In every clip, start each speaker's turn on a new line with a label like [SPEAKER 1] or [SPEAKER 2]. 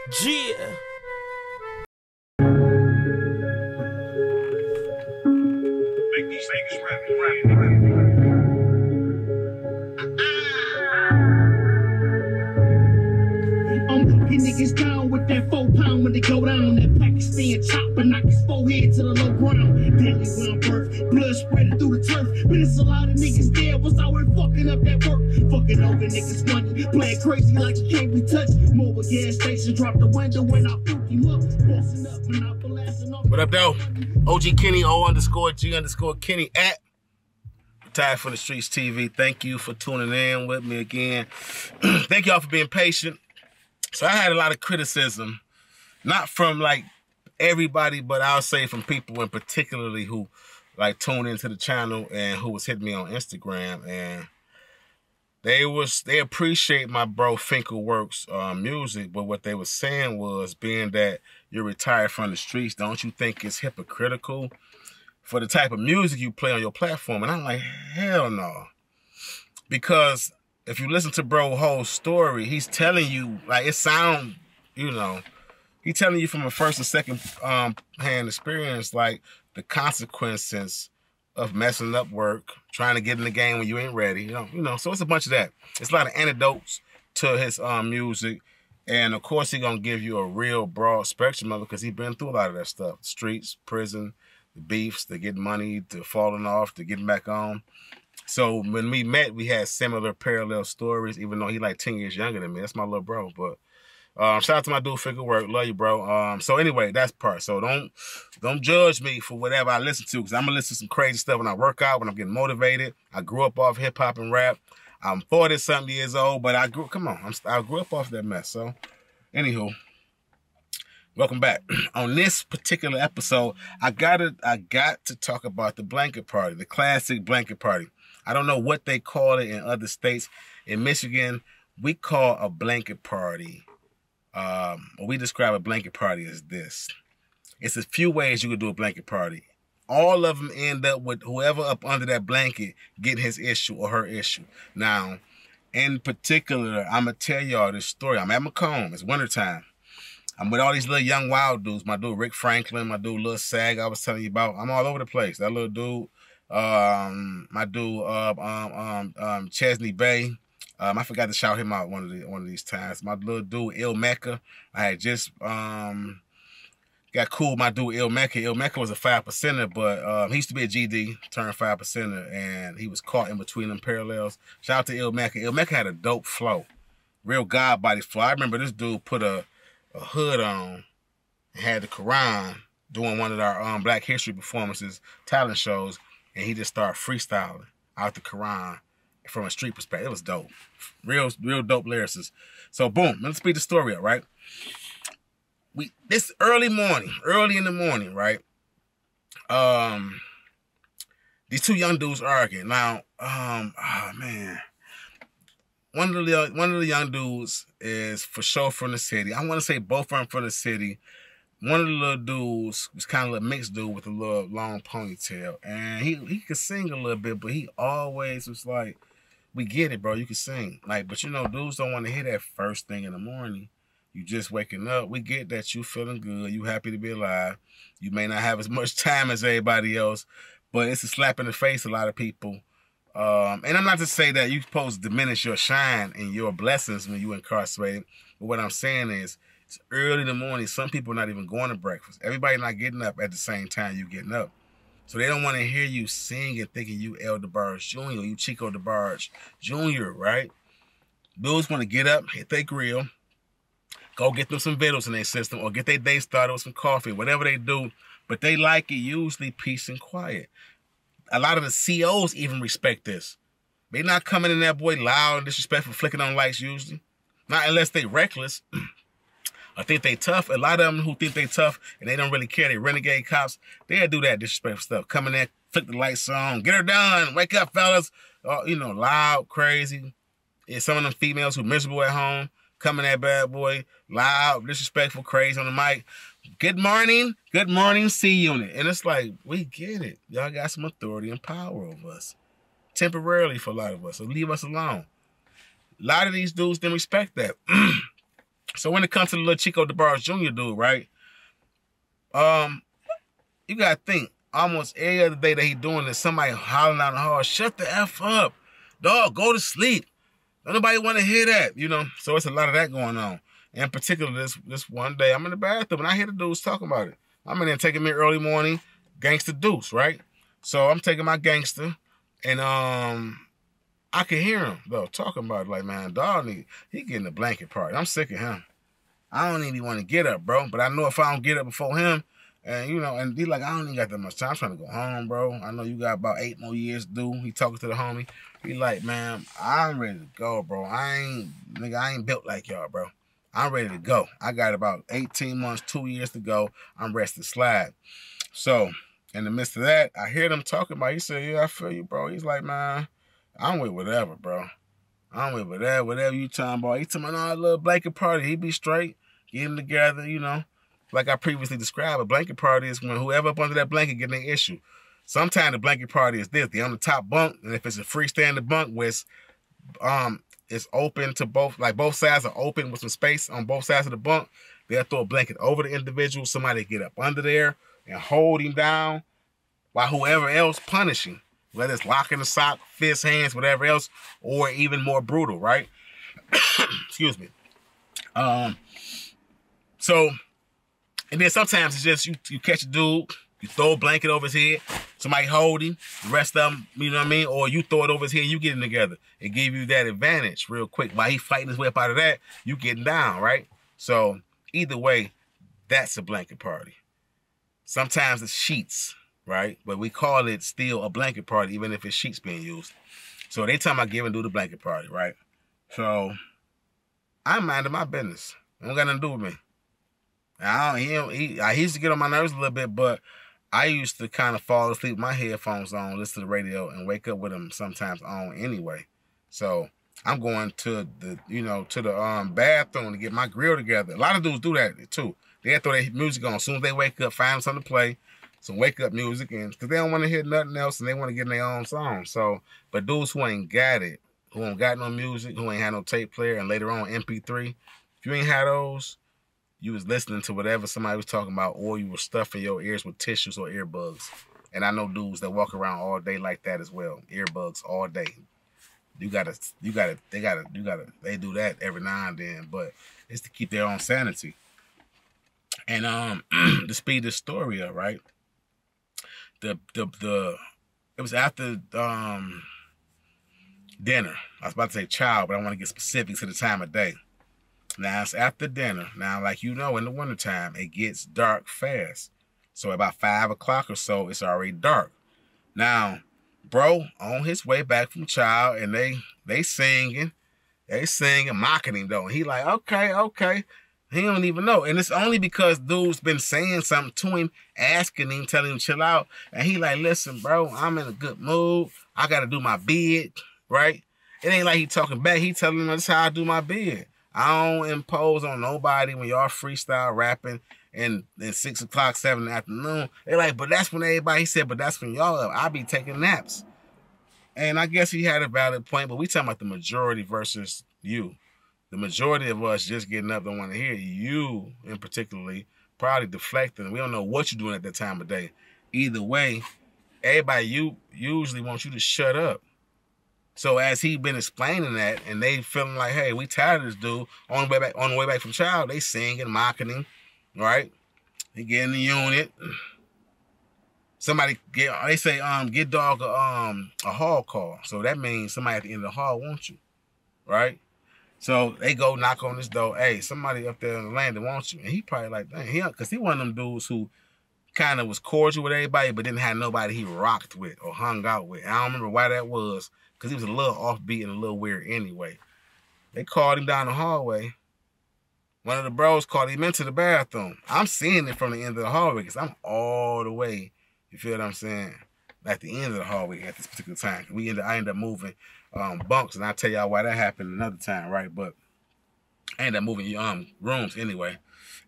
[SPEAKER 1] Yeah.
[SPEAKER 2] Make these niggas rap.
[SPEAKER 3] I'm knocking niggas down with that 4 pound when they go down. That Pakistan chopper knock his forehead to the low ground. Deadly ground birth, blood spreading through the turf. But it's a lot of niggas dead, was out here fucking up that work. Fucking over niggas' money, playing crazy like you can't be touched. Mobile gas station, drop the window when I fuck him up. Bossing up when I blasting off.
[SPEAKER 4] What up, though? OG Kenny, O_G_Kenny at Retired from the Streets TV. Thank you for tuning in with me again. Thank y'all for being patient. So I had a lot of criticism, not from like everybody, but I'll say from people in particularly who like tuned into the channel and who was hitting me on Instagram, and they appreciate my bro Finkelworks music, but what they were saying was, being that you're retired from the streets, don't you think it's hypocritical for the type of music you play on your platform? And I'm like, hell no. Because if you listen to bro's whole story, he's telling you, like, it sound, you know, he's telling you from a first and second hand experience, like, the consequences of messing up work, trying to get in the game when you ain't ready, you know. So it's a bunch of that. It's a lot of anecdotes to his music. And of course, he's gonna give you a real broad spectrum of it, because he's been through a lot of that stuff. Streets, prison, the beefs, the getting money, to falling off, to getting back on. So when we met, we had similar parallel stories, even though he like 10 years younger than me. That's my little bro. But shout out to my dude Finkelworks. Love you, bro. So anyway, that's part. So don't judge me for whatever I listen to, because I'm gonna listen to some crazy stuff when I work out, when I'm getting motivated. I grew up off hip hop and rap. I'm 40-something years old, but I grew up off that mess. So anywho, welcome back. On this particular episode, I got to talk about the blanket party, the classic blanket party. I don't know what they call it in other states. In Michigan, we call a blanket party, we describe a blanket party as this. It's a few ways you could do a blanket party. All of them end up with whoever up under that blanket getting his issue or her issue. Now, in particular, I'm going to tell y'all this story. I'm at Macomb. It's wintertime. I'm with all these little young wild dudes. My dude Rick Franklin, my dude Lil Sag I was telling you about. I'm all over the place. That little dude, my dude Chesney Bay. I forgot to shout him out one of these times. My little dude Il Mecca. I had just got cool with my dude Il Mecca. Il Mecca was a 5%er, but he used to be a GD, turned 5%er, and he was caught in between them parallels. Shout out to Il Mecca. Il Mecca had a dope flow, real God body flow. I remember this dude put a hood on and had the Quran doing one of our Black History performances, talent shows, and he just started freestyling out the Quran from a street perspective. It was dope. Real dope lyricists. So boom, let's speed the story up, right? This early in the morning, right? These two young dudes arguing. Now, oh man. One of the young dudes is for sure from the city. I want to say both of them from the city. One of the little dudes was kind of a mixed dude with a little long ponytail. And he could sing a little bit, but he always was like, we get it, bro, you can sing. Like, but you know, dudes don't want to hear that first thing in the morning. You just waking up. We get that you feeling good. You happy to be alive. You may not have as much time as everybody else, but it's a slap in the face a lot of people. And I'm not to say that you're supposed to diminish your shine and your blessings when you incarcerated. But what I'm saying is, it's early in the morning. Some people are not even going to breakfast. Everybody not getting up at the same time you getting up. So they don't want to hear you sing and thinking you El DeBarge Jr., you Chico DeBarge Jr., right? Dudes want to get up, hit their grill, go get them some vittles in their system, or get their day started with some coffee, whatever they do. But they like it usually peace and quiet. A lot of the COs even respect this. They not coming in that boy loud and disrespectful, flicking on lights usually. Not unless they reckless. I think they tough. A lot of them who think they tough and they don't really care, they renegade cops, they'll do that disrespectful stuff. Come in there, flick the lights on, get her done, wake up, fellas. You know, loud, crazy. And some of them females who miserable at home, come in that bad boy, loud, disrespectful, crazy on the mic. Good morning, C unit. And it's like, we get it. Y'all got some authority and power over us. Temporarily for a lot of us, so leave us alone. A lot of these dudes didn't respect that. So when it comes to the little Chico DeBarge Jr. dude, right? You gotta think, almost every other day that he doing this, somebody hollering out in the hall, shut the F up. Dog, go to sleep. Don't nobody want to hear that, you know? So it's a lot of that going on. In particular, this one day, I'm in the bathroom, and I hear the dudes talking about it. I'm in there taking me early morning, Gangsta Deuce, right? So I'm taking my gangster, and I can hear him, though, talking about it. Like, man, dog, he getting a blanket party. I'm sick of him. I don't even want to get up, bro. But I know if I don't get up before him, and, you know, and he like, I don't even got that much time. I'm trying to go home, bro. I know you got about 8 more years to do. He talking to the homie. He like, man, I'm ready to go, bro. I ain't built like y'all, bro. I'm ready to go. I got about 18 months, 2 years to go. I'm ready to slide. So, in the midst of that, I hear them talking about it. He said, yeah, I feel you, bro. He's like, man, I'm with whatever, bro. I'm with whatever you talking about. He talking about a little blanket party. He be straight. Get them together, you know. Like I previously described, a blanket party is when whoever up under that blanket getting an issue. Sometimes the blanket party is this. They're on the top bunk, and if it's a freestanding bunk where it's open to both, like both sides are open with some space on both sides of the bunk, they'll throw a blanket over the individual. Somebody get up under there and hold him down while whoever else punishing, whether it's locking the sock, fist, hands, whatever else, or even more brutal, right? Excuse me. So, and then sometimes it's just you catch a dude, you throw a blanket over his head, somebody hold him, the rest of them, you know what I mean? Or you throw it over his head, you get him together. It give you that advantage real quick. While he fighting his way up out of that, you getting down, right? So, either way, that's a blanket party. Sometimes it's sheets, right? But we call it still a blanket party, even if it's sheets being used. So, they talking about do the blanket party, right? So, I'm minding my business. It don't got nothing to do with me. He used to get on my nerves a little bit, but I used to kind of fall asleep with my headphones on, listen to the radio, and wake up with them sometimes on anyway. So I'm going to the bathroom to get my grill together. A lot of dudes do that too. They throw their music on as soon as they wake up, find something to play, some wake up music, and because they don't want to hear nothing else and they want to get in their own song. So, but dudes who ain't got it, who ain't got no music, who ain't had no tape player, and later on MP3, if you ain't had those, you was listening to whatever somebody was talking about, or you were stuffing your ears with tissues or earbuds. And I know dudes that walk around all day like that as well. Earbuds all day. They do that every now and then, but it's to keep their own sanity. And to speed this story up, right? It was after dinner. I was about to say child, but I want to get specific to the time of day. Now, it's after dinner. Now, like you know, in the wintertime, it gets dark fast. So about 5 o'clock or so, it's already dark. Now, bro, on his way back from child, and they singing, mocking him, though. And he like, okay. He don't even know. And it's only because dude's been saying something to him, asking him, telling him chill out. And he like, listen, bro, I'm in a good mood. I got to do my bid, right? It ain't like he talking back. He telling him, that's how I do my bid. I don't impose on nobody when y'all freestyle rapping and 6 o'clock, 7 in the afternoon. They like, but that's when everybody, he said, but that's when y'all up. I be taking naps. And I guess he had a valid point, but we talking about the majority versus you. The majority of us just getting up don't want to hear you, in particularly, probably deflecting. We don't know what you're doing at that time of day. Either way, everybody usually wants you to shut up. So as he been explaining that, and they feeling like, hey, we tired of this dude, on the way back from child, they singing, mocking him, right? He get in the unit. Somebody get dog a hall call. So that means somebody at the end of the hall wants you, right? So they go knock on this door. Hey, somebody up there in the land that wants you. And he probably like, dang, because he one of them dudes who kind of was cordial with everybody, but didn't have nobody he rocked with or hung out with. And I don't remember why that was, because he was a little offbeat and a little weird anyway. They called him down the hallway. One of the bros called him into the bathroom. I'm seeing it from the end of the hallway because I'm all the way, you feel what I'm saying, at the end of the hallway at this particular time. I ended up moving bunks, and I'll tell y'all why that happened another time, right? But I ended up moving rooms anyway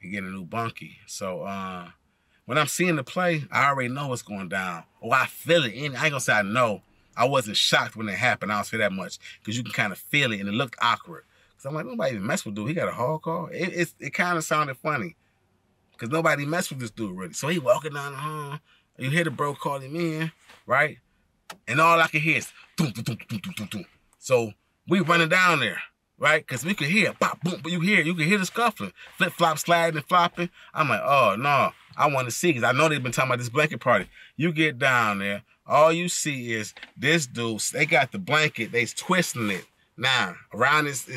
[SPEAKER 4] and getting a new bunkie. So when I'm seeing the play, I already know what's going down. Or I feel it. I ain't going to say I know. I wasn't shocked when it happened. I don't say that much because you can kind of feel it, and it looked awkward So I'm like, nobody even mess with dude. He got a hard car. It kind of sounded funny because nobody messed with this dude really. So he walking down the hall. You hear the bro call him in, right? And all I can hear is doom, doom, doom, doom, doom, doom, doom. So we running down there, right? Because we could hear pop, boom, but you can hear the scuffling, flip flop, sliding and flopping. I'm like, oh no, I want to see because I know they've been talking about this blanket party. You get down there, all you see is this dude. They got the blanket, they's twisting it now around his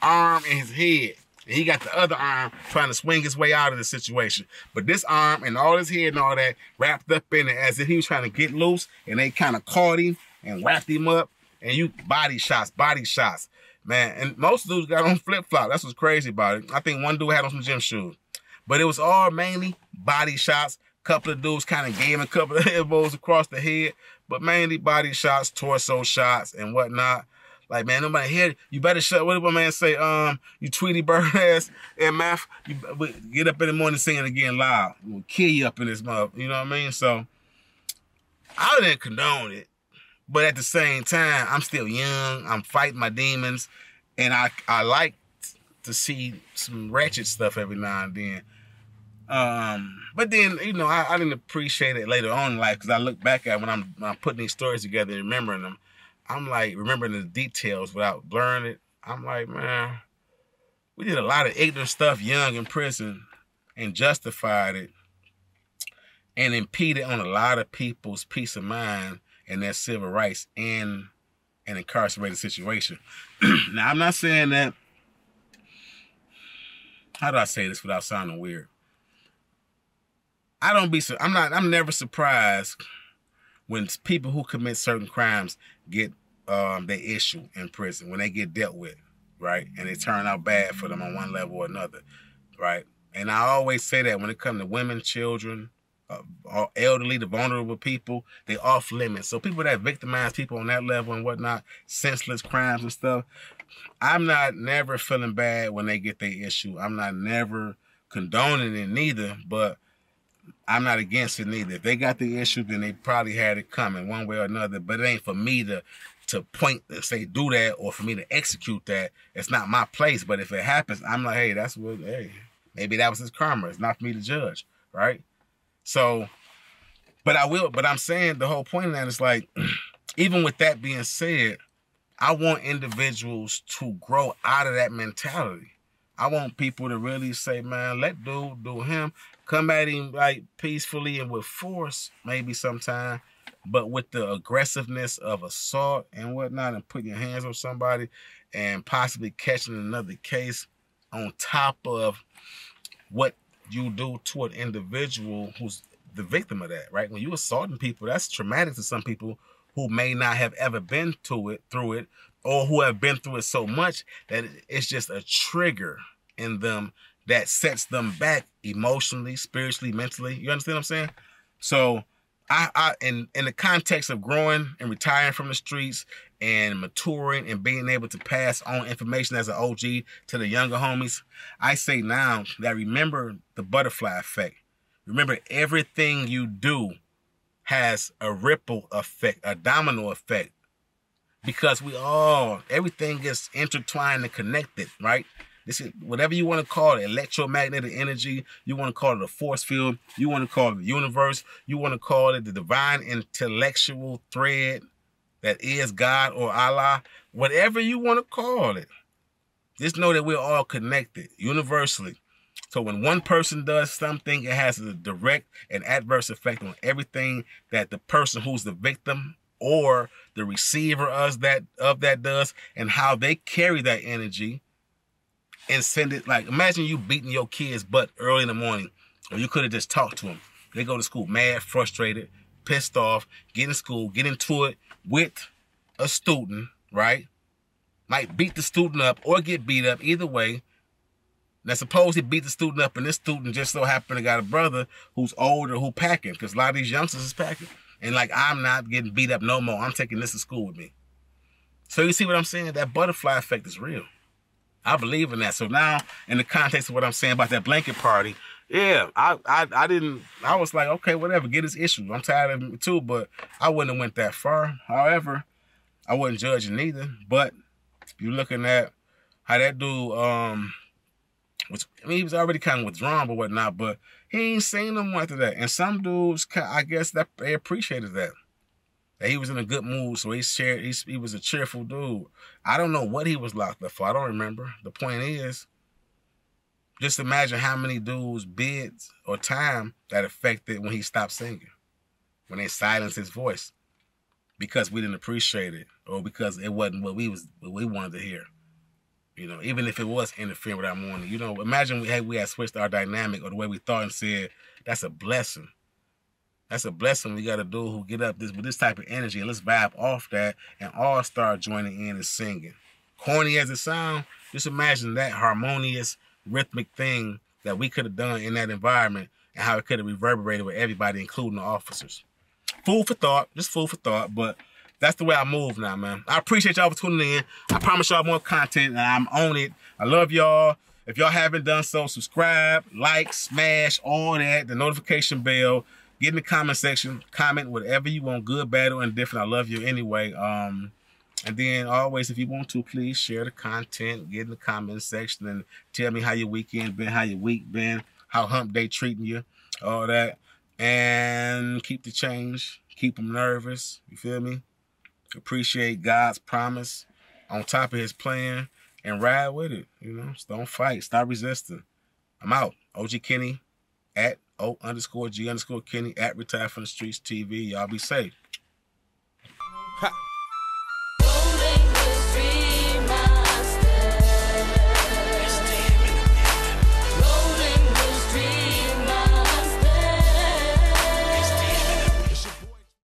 [SPEAKER 4] arm and his head. And he got the other arm trying to swing his way out of the situation. But this arm and all his head and all that wrapped up in it as if he was trying to get loose, and they kind of caught him and wrapped him up. And you body shots, man. And most dudes got on flip-flop. That's what's crazy about it. I think one dude had on some gym shoes. But it was all mainly body shots. Couple of dudes kind of gave him a couple of elbows across the head. But mainly body shots, torso shots, and whatnot. Like, man, nobody here. You better shut. What did my man say? You Tweety Bird ass MF. You get up in the morning singing again loud. We'll kill you up in this mother. You know what I mean? So I didn't condone it, but at the same time, I'm still young. I'm fighting my demons, and I like to see some ratchet stuff every now and then. But then, you know, I didn't appreciate it later on in life because I look back at when I'm putting these stories together and remembering them. I'm like, remembering the details without blurring it. I'm like, man, we did a lot of ignorant stuff young in prison and justified it and impeded on a lot of people's peace of mind and their civil rights in an incarcerated situation. Now, I'm not saying that, how do I say this without sounding weird? I'm never surprised when people who commit certain crimes get their issue in prison, when they get dealt with, right? And it turn out bad for them on one level or another, right? And I always say that when it comes to women, children, elderly, the vulnerable people, they off limits. So people that victimize people on that level and whatnot, senseless crimes and stuff, I'm not never feeling bad when they get their issue. I'm not never condoning it neither, but I'm not against it neither. If they got the issue, then they probably had it coming one way or another. But it ain't for me to point and say do that, or for me to execute that. It's not my place. But if it happens, I'm like, hey, that's what, hey, maybe that was his karma. It's not for me to judge, right? So, but I'm saying the whole point of that is like, even with that being said, I want individuals to grow out of that mentality. I want people to really say, man, let dude do him. Come at him like peacefully and with force, maybe sometime, but with the aggressiveness of assault and whatnot, and putting your hands on somebody and possibly catching another case on top of what you do to an individual who's the victim of that, right? When you assaulting people, that's traumatic to some people who may not have ever been through it, or who have been through it so much that it's just a trigger in them that sets them back emotionally, spiritually, mentally. You understand what I'm saying? So I in the context of growing and retiring from the streets and maturing and being able to pass on information as an OG to the younger homies, I say now that remember the butterfly effect. Remember, everything you do has a ripple effect, a domino effect, because everything gets intertwined and connected, right? This is whatever you want to call it, electromagnetic energy, you want to call it a force field, you want to call it the universe, you want to call it the divine intellectual thread that is God or Allah, whatever you want to call it. Just know that we're all connected universally. So when one person does something, it has a direct and adverse effect on everything that the person who's the victim or the receiver of that does, and how they carry that energy and send it. Like, imagine you beating your kid's butt early in the morning, or you could have just talked to them. They go to school mad, frustrated, pissed off, get in school, get into it with a student, right? Might beat the student up or get beat up, either way. Now, suppose he beat the student up and this student just so happened to got a brother who's older, who packing, because a lot of these youngsters is packing. And like, I'm not getting beat up no more. I'm taking this to school with me. So you see what I'm saying? That butterfly effect is real. I believe in that. So now, in the context of what I'm saying about that blanket party, yeah, I was like, okay, whatever, get his issue. I'm tired of him too, but I wouldn't have went that far. However, I wasn't judging either. But you're looking at how that dude, which, I mean, he was already kind of withdrawn but whatnot, but he ain't seen them after that. And some dudes, I guess that they appreciated that he was in a good mood, so he was a cheerful dude. I don't know what he was locked up for. I don't remember. The point is, just imagine how many dudes' bids or time that affected when he stopped singing, when they silenced his voice, because we didn't appreciate it or because it wasn't what we wanted to hear. You know, even if it was interfering with our morning. You know, imagine we had switched our dynamic or the way we thought and said, that's a blessing. That's a blessing we got a dude who get up with this type of energy, and let's vibe off that and all start joining in and singing. Corny as it sounds, just imagine that harmonious, rhythmic thing that we could have done in that environment and how it could have reverberated with everybody, including the officers. Food for thought, just food for thought, but that's the way I move now, man. I appreciate y'all for tuning in. I promise y'all more content, and I'm on it. I love y'all. If y'all haven't done so, subscribe, like, smash, all that, the notification bell. Get in the comment section, comment whatever you want, good, bad, or indifferent. I love you anyway. And then always, if you want to, please share the content, get in the comment section, and tell me how your weekend been, how your week been, how hump day treating you, all that. And keep the change, keep them nervous, you feel me? Appreciate God's promise on top of his plan and ride with it, you know? So don't fight, stop resisting. I'm out. OG Kenny at O_G_Kenny at Retired from the Streets TV. Y'all be safe.